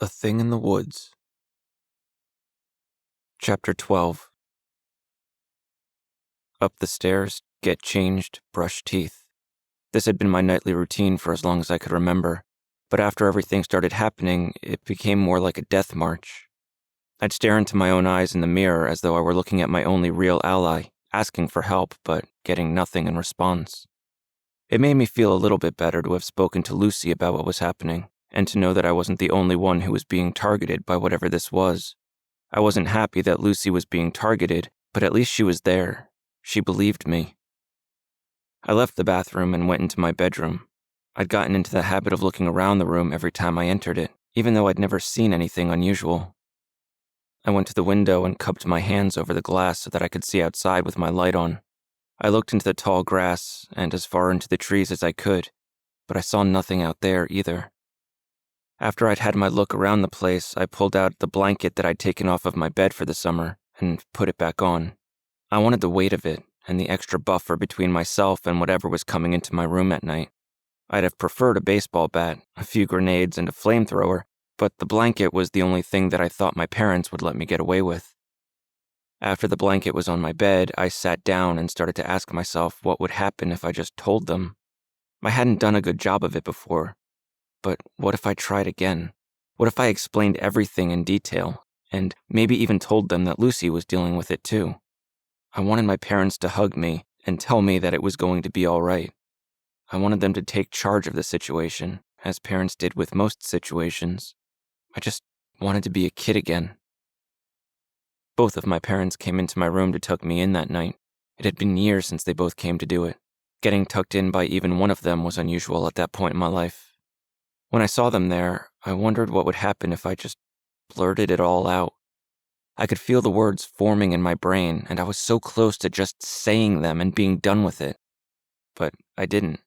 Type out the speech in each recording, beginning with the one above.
A Thing in the Woods. Chapter 12. Up the stairs, get changed, brush teeth. This had been my nightly routine for as long as I could remember, but after everything started happening, it became more like a death march. I'd stare into my own eyes in the mirror as though I were looking at my only real ally, asking for help, but getting nothing in response. It made me feel a little bit better to have spoken to Lucy about what was happening, and to know that I wasn't the only one who was being targeted by whatever this was. I wasn't happy that Lucy was being targeted, but at least she was there. She believed me. I left the bathroom and went into my bedroom. I'd gotten into the habit of looking around the room every time I entered it, even though I'd never seen anything unusual. I went to the window and cupped my hands over the glass so that I could see outside with my light on. I looked into the tall grass and as far into the trees as I could, but I saw nothing out there either. After I'd had my look around the place, I pulled out the blanket that I'd taken off of my bed for the summer and put it back on. I wanted the weight of it and the extra buffer between myself and whatever was coming into my room at night. I'd have preferred a baseball bat, a few grenades, and a flamethrower, but the blanket was the only thing that I thought my parents would let me get away with. After the blanket was on my bed, I sat down and started to ask myself what would happen if I just told them. I hadn't done a good job of it before. But what if I tried again? What if I explained everything in detail, and maybe even told them that Lucy was dealing with it too? I wanted my parents to hug me and tell me that it was going to be all right. I wanted them to take charge of the situation, as parents did with most situations. I just wanted to be a kid again. Both of my parents came into my room to tuck me in that night. It had been years since they both came to do it. Getting tucked in by even one of them was unusual at that point in my life. When I saw them there, I wondered what would happen if I just blurted it all out. I could feel the words forming in my brain, and I was so close to just saying them and being done with it. But I didn't.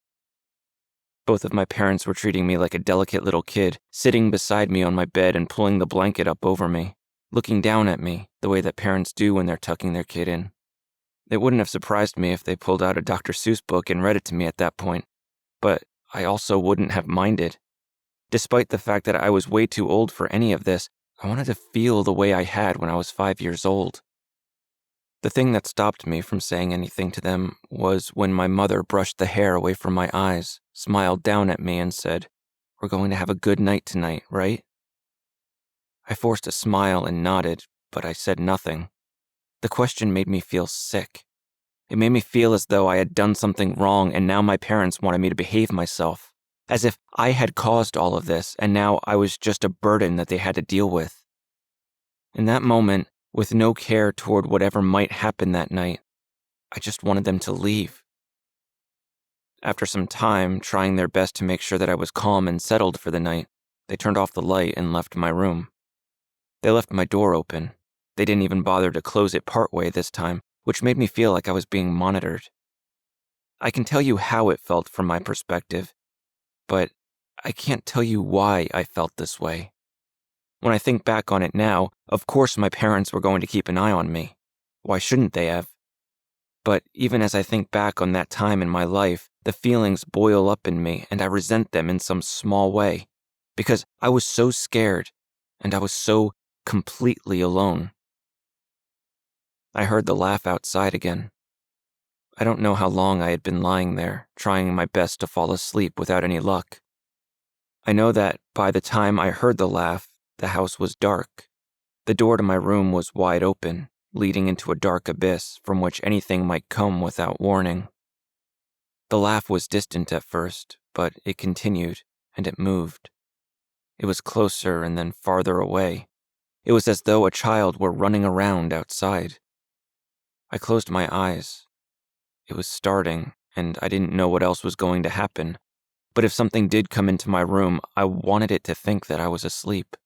Both of my parents were treating me like a delicate little kid, sitting beside me on my bed and pulling the blanket up over me, looking down at me the way that parents do when they're tucking their kid in. It wouldn't have surprised me if they pulled out a Dr. Seuss book and read it to me at that point, but I also wouldn't have minded. Despite the fact that I was way too old for any of this, I wanted to feel the way I had when I was 5 years old. The thing that stopped me from saying anything to them was when my mother brushed the hair away from my eyes, smiled down at me and said, "We're going to have a good night tonight, right?" I forced a smile and nodded, but I said nothing. The question made me feel sick. It made me feel as though I had done something wrong and now my parents wanted me to behave myself. As if I had caused all of this, and now I was just a burden that they had to deal with. In that moment, with no care toward whatever might happen that night, I just wanted them to leave. After some time, trying their best to make sure that I was calm and settled for the night, they turned off the light and left my room. They left my door open. They didn't even bother to close it partway this time, which made me feel like I was being monitored. I can tell you how it felt from my perspective, but I can't tell you why I felt this way. When I think back on it now, of course my parents were going to keep an eye on me. Why shouldn't they have? But even as I think back on that time in my life, the feelings boil up in me and I resent them in some small way, because I was so scared and I was so completely alone. I heard the laugh outside again. I don't know how long I had been lying there, trying my best to fall asleep without any luck. I know that by the time I heard the laugh, the house was dark. The door to my room was wide open, leading into a dark abyss from which anything might come without warning. The laugh was distant at first, but it continued, and it moved. It was closer and then farther away. It was as though a child were running around outside. I closed my eyes. It was starting, and I didn't know what else was going to happen. But if something did come into my room, I wanted it to think that I was asleep.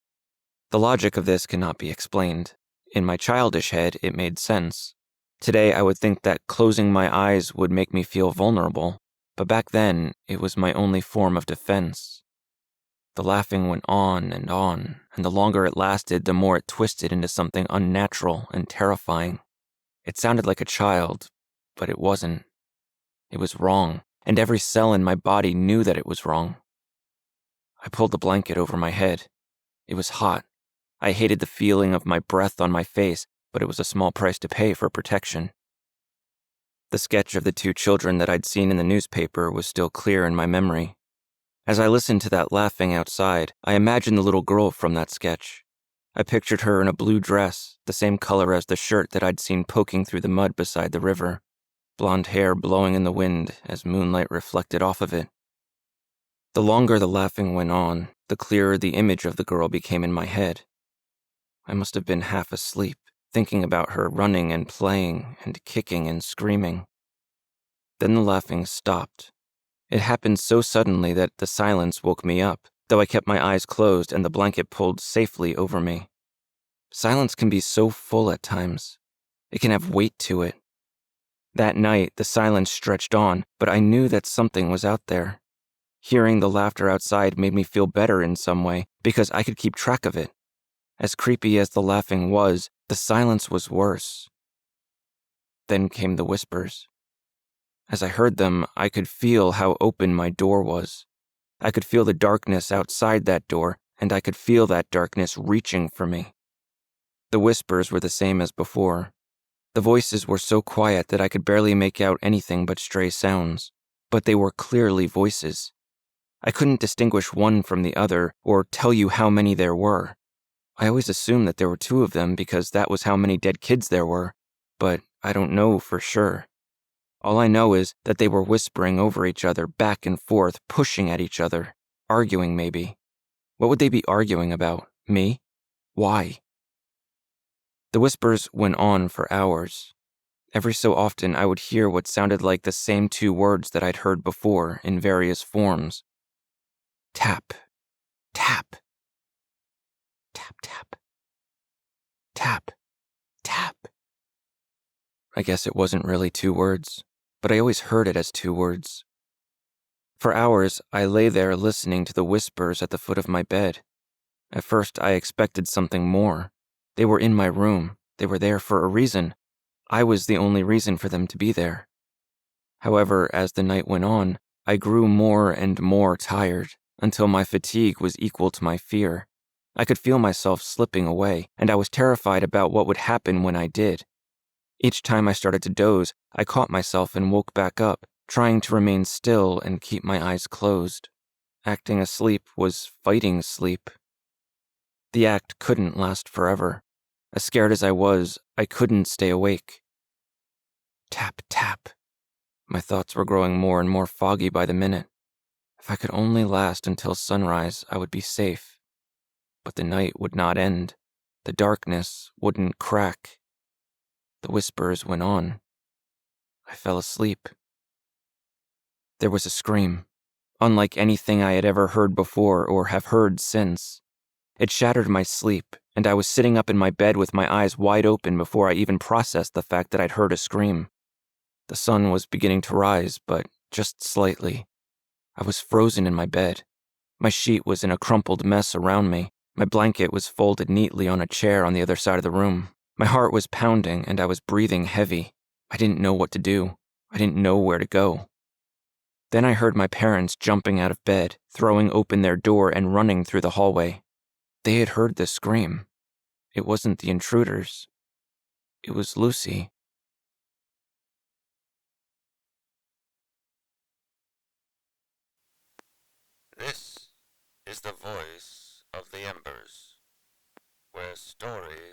The logic of this cannot be explained. In my childish head, it made sense. Today, I would think that closing my eyes would make me feel vulnerable, but back then, it was my only form of defense. The laughing went on, and the longer it lasted, the more it twisted into something unnatural and terrifying. It sounded like a child, but it wasn't. It was wrong, and every cell in my body knew that it was wrong. I pulled the blanket over my head. It was hot. I hated the feeling of my breath on my face, but it was a small price to pay for protection. The sketch of the two children that I'd seen in the newspaper was still clear in my memory. As I listened to that laughing outside, I imagined the little girl from that sketch. I pictured her in a blue dress, the same color as the shirt that I'd seen poking through the mud beside the river, blonde hair blowing in the wind as moonlight reflected off of it. The longer the laughing went on, the clearer the image of the girl became in my head. I must have been half asleep, thinking about her running and playing and kicking and screaming. Then the laughing stopped. It happened so suddenly that the silence woke me up, though I kept my eyes closed and the blanket pulled safely over me. Silence can be so full at times. It can have weight to it. That night, the silence stretched on, but I knew that something was out there. Hearing the laughter outside made me feel better in some way, because I could keep track of it. As creepy as the laughing was, the silence was worse. Then came the whispers. As I heard them, I could feel how open my door was. I could feel the darkness outside that door, and I could feel that darkness reaching for me. The whispers were the same as before. The voices were so quiet that I could barely make out anything but stray sounds, but they were clearly voices. I couldn't distinguish one from the other or tell you how many there were. I always assumed that there were two of them because that was how many dead kids there were, but I don't know for sure. All I know is that they were whispering over each other, back and forth, pushing at each other, arguing maybe. What would they be arguing about? Me? Why? The whispers went on for hours. Every so often I would hear what sounded like the same two words that I'd heard before in various forms. Tap, tap, tap, tap, tap, tap. I guess it wasn't really two words, but I always heard it as two words. For hours, I lay there listening to the whispers at the foot of my bed. At first, I expected something more. They were in my room. They were there for a reason. I was the only reason for them to be there. However, as the night went on, I grew more and more tired, until my fatigue was equal to my fear. I could feel myself slipping away, and I was terrified about what would happen when I did. Each time I started to doze, I caught myself and woke back up, trying to remain still and keep my eyes closed. Acting asleep was fighting sleep. The act couldn't last forever. As scared as I was, I couldn't stay awake. Tap, tap. My thoughts were growing more and more foggy by the minute. If I could only last until sunrise, I would be safe. But the night would not end. The darkness wouldn't crack. The whispers went on. I fell asleep. There was a scream, unlike anything I had ever heard before or have heard since. It shattered my sleep, and I was sitting up in my bed with my eyes wide open before I even processed the fact that I'd heard a scream. The sun was beginning to rise, but just slightly. I was frozen in my bed. My sheet was in a crumpled mess around me. My blanket was folded neatly on a chair on the other side of the room. My heart was pounding, and I was breathing heavy. I didn't know what to do. I didn't know where to go. Then I heard my parents jumping out of bed, throwing open their door and running through the hallway. They had heard the scream. It wasn't the intruders. It was Lucy. This is the voice of the Embers, where stories